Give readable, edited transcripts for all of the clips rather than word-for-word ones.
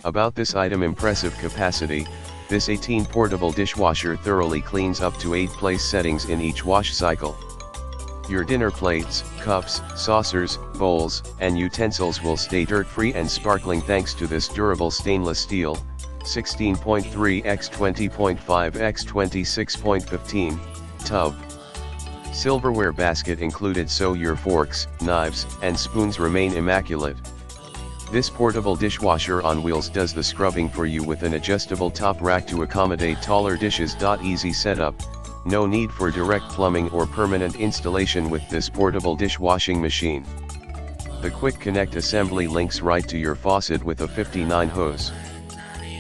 About this item impressive capacity, this 18 portable dishwasher thoroughly cleans up to 8 place settings in each wash cycle. Your dinner plates, cups, saucers, bowls, and utensils will stay dirt-free and sparkling thanks to this durable stainless steel, 16.3 x 20.5 x 26.15, tub. Silverware basket included so your forks, knives, and spoons remain immaculate. This portable dishwasher on wheels does the scrubbing for you with an adjustable top rack to accommodate taller dishes. Easy setup, no need for direct plumbing or permanent installation with this portable dishwashing machine. The quick connect assembly links right to your faucet with a 59 hose.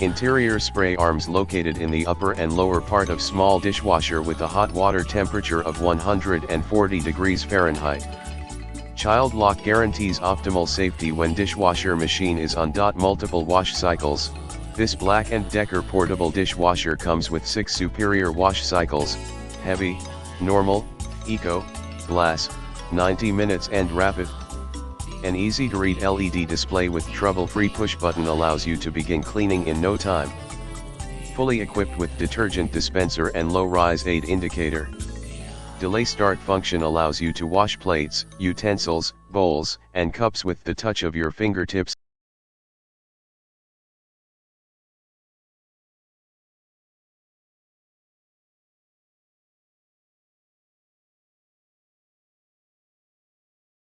Interior spray arms located in the upper and lower part of small dishwasher with a hot water temperature of 140 degrees Fahrenheit. Child lock guarantees optimal safety when dishwasher machine is on. Multiple wash cycles. This Black & Decker portable dishwasher comes with 6 superior wash cycles: heavy, normal, eco, glass, 90 minutes and rapid. An easy-to-read LED display with trouble-free push button allows you to begin cleaning in no time. Fully equipped with detergent dispenser and low-rise aid indicator. Delay start function allows you to wash plates, utensils, bowls, and cups with the touch of your fingertips.